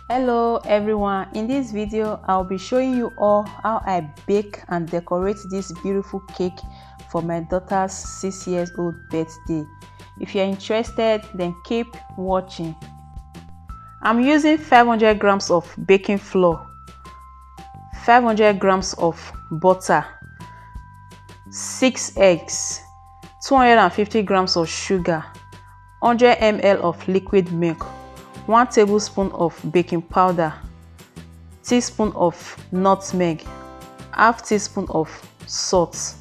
Hello everyone, in this video I'll be showing you all how I bake and decorate this beautiful cake for my daughter's 6-year-old birthday. If you're interested, then keep watching. I'm using 500 grams of baking flour, 500 grams of butter, 6 eggs, 250 grams of sugar, 100 ml of liquid milk, 1 tablespoon of baking powder, teaspoon of nutmeg, half teaspoon of salt,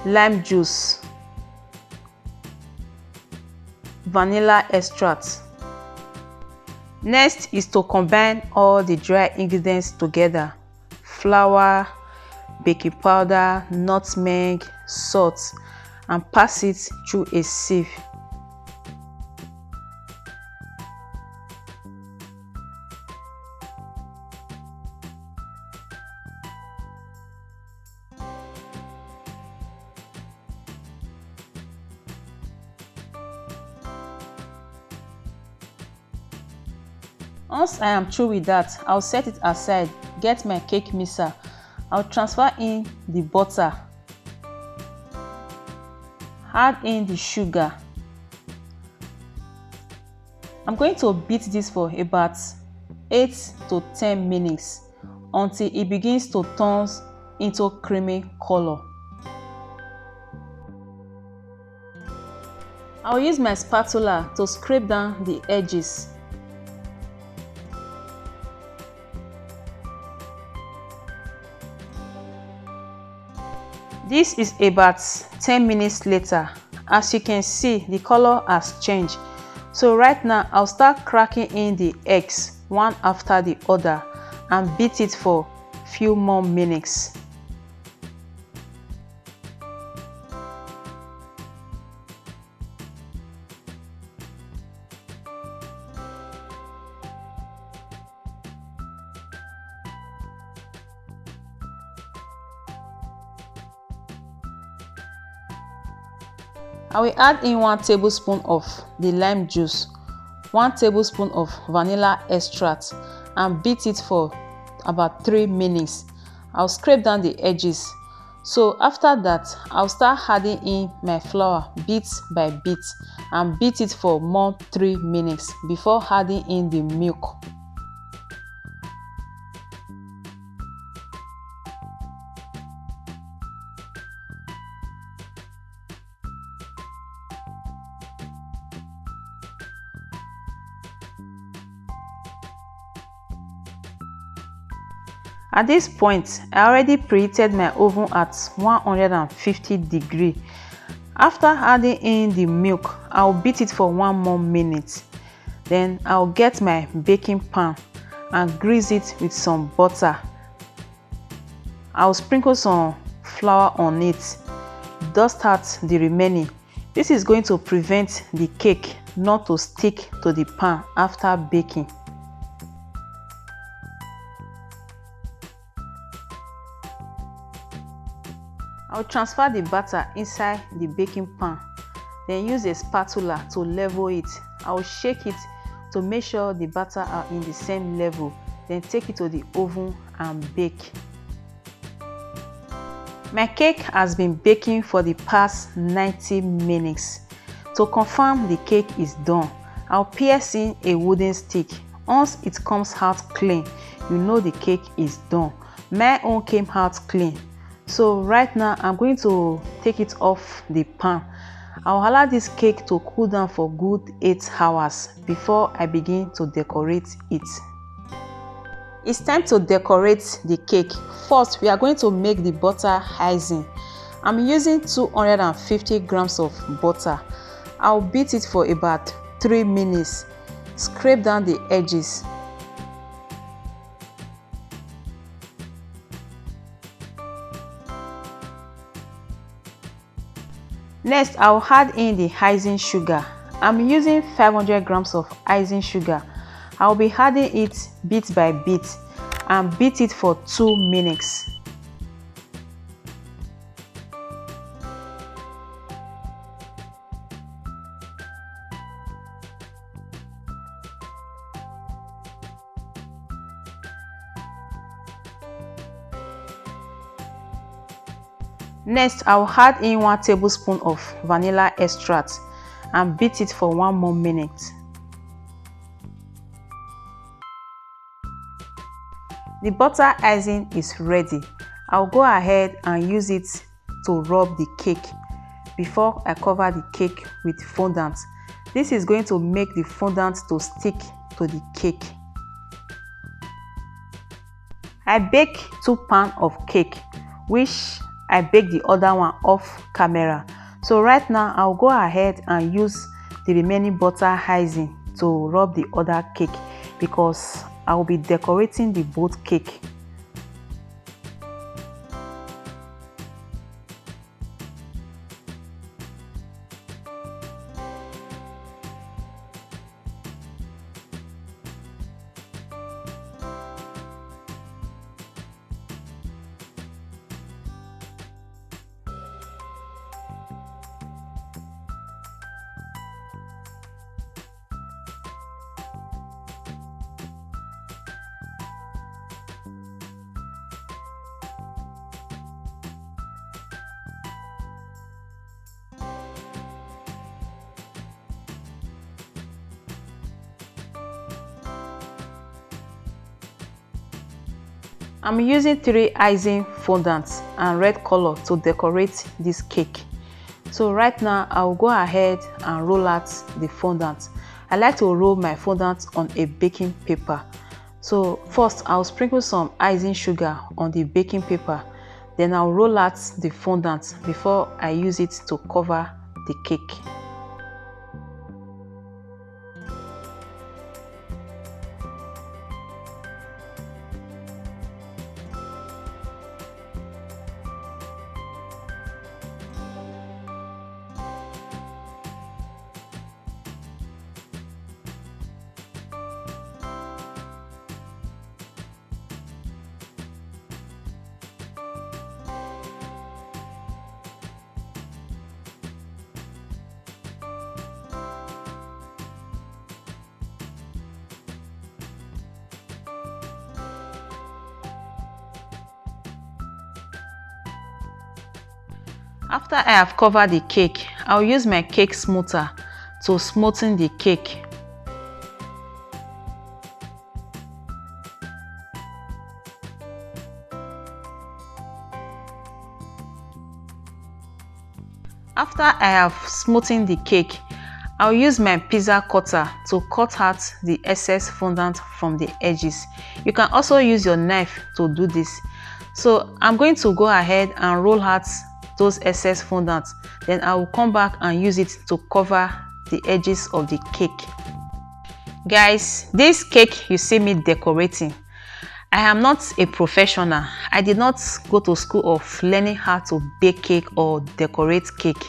lime juice, vanilla extract. Next is to combine all the dry ingredients together: flour, baking powder, nutmeg, salt, and pass it through a sieve. Once I am through with that, I'll set it aside, get my cake mixer. I'll transfer in the butter, add in the sugar. I'm going to beat this for about 8 to 10 minutes until it begins to turn into creamy color. I'll use my spatula to scrape down the edges. This is about 10 minutes later. As you can see, the color has changed. So right now I'll start cracking in the eggs one after the other and beat it for a few more minutes. I will add in 1 tablespoon of the lime juice, 1 tablespoon of vanilla extract, and beat it for about 3 minutes. I'll scrape down the edges. So after that, I'll start adding in my flour bit by bit and beat it for more 3 minutes before adding in the milk. At this point, I already preheated my oven at 150 degrees. After adding in the milk, I'll beat it for 1 more minute. Then I'll get my baking pan and grease it with some butter. I'll sprinkle some flour on it, dust out the remaining. This is going to prevent the cake not to stick to the pan after baking. I'll transfer the batter inside the baking pan, then use a spatula to level it. I'll shake it to make sure the batter are in the same level, then take it to the oven and bake. My cake has been baking for the past 90 minutes. To confirm the cake is done, I'll pierce in a wooden stick. Once it comes out clean, you know the cake is done. My own came out clean. So right now I'm going to take it off the pan. I'll allow this cake to cool down for good 8 hours before I begin to decorate it. It's time to decorate the cake. First, we are going to make the butter icing. I'm using 250 grams of butter. I'll beat it for about 3 minutes. Scrape down the edges. Next, I'll add in the icing sugar. I'm using 500 grams of icing sugar. I'll be adding it bit by bit and beat it for 2 minutes. Next, I'll add in 1 tablespoon of vanilla extract and beat it for 1 more minute. The butter icing is ready. I'll go ahead and use it to rub the cake before I cover the cake with fondant. This is going to make the fondant to stick to the cake. I bake 2 pans of cake, which I bake the other one off camera. So right now I'll go ahead and use the remaining butter icing to rub the other cake because I will be decorating the both cake. I'm using 3 icing fondants and red color to decorate this cake. So right now I'll go ahead and roll out the fondant. I like to roll my fondant on a baking paper. So first I'll sprinkle some icing sugar on the baking paper. Then I'll roll out the fondant before I use it to cover the cake. After I have covered the cake, I'll use my cake smoother to smoothen the cake. After I have smoothened the cake, I'll use my pizza cutter to cut out the excess fondant from the edges. You can also use your knife to do this. So I'm going to go ahead and roll out those excess fondant. Then I will come back and use it to cover the edges of the cake. Guys, this cake you see me decorating, I am not a professional. I did not go to school of learning how to bake cake or decorate cake.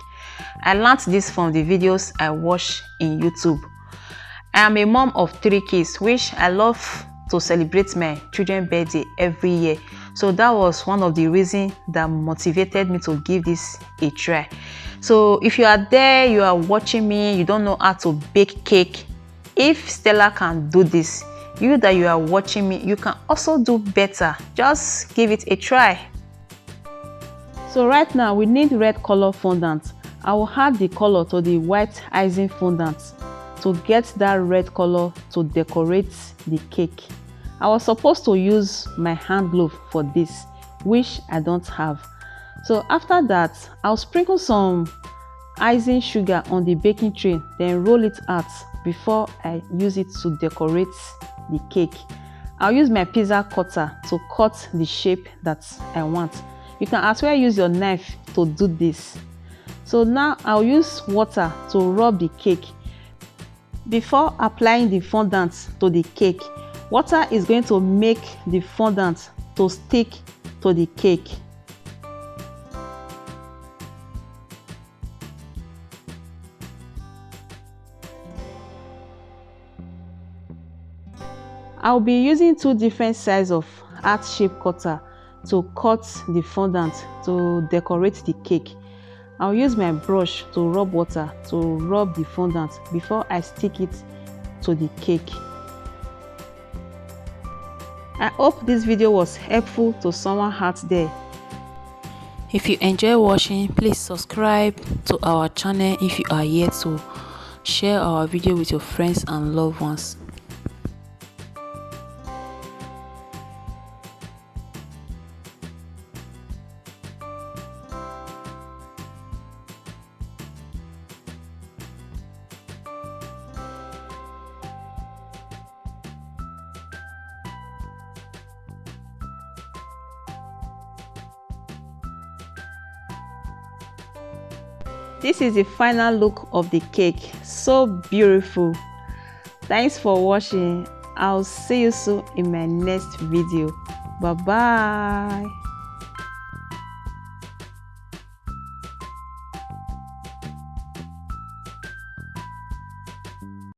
I learned this from the videos I watch in YouTube. I am a mom of 3 kids, which I love to celebrate my children's birthday every year. So that was one of the reasons that motivated me to give this a try. So if you are there, you are watching me, you don't know how to bake cake, if Stella can do this, you that you are watching me, you can also do better. Just give it a try. So right now we need red color fondant. I will add the color to the white icing fondant to get that red color to decorate the cake. I was supposed to use my hand glove for this, which I don't have. So after that, I'll sprinkle some icing sugar on the baking tray, then roll it out before I use it to decorate the cake. I'll use my pizza cutter to cut the shape that I want. You can as well use your knife to do this. So now I'll use water to rub the cake. Before applying the fondant to the cake, water is going to make the fondant to stick to the cake. I'll be using 2 different sizes of heart-shaped cutter to cut the fondant to decorate the cake. I'll use my brush to rub water to rub the fondant before I stick it to the cake. I hope this video was helpful to someone out there. If you enjoy watching, please subscribe to our channel if you are yet to. Share our video with your friends and loved ones. This is the final look of the cake. So beautiful. Thanks for watching. I'll see you soon in my next video. Bye bye.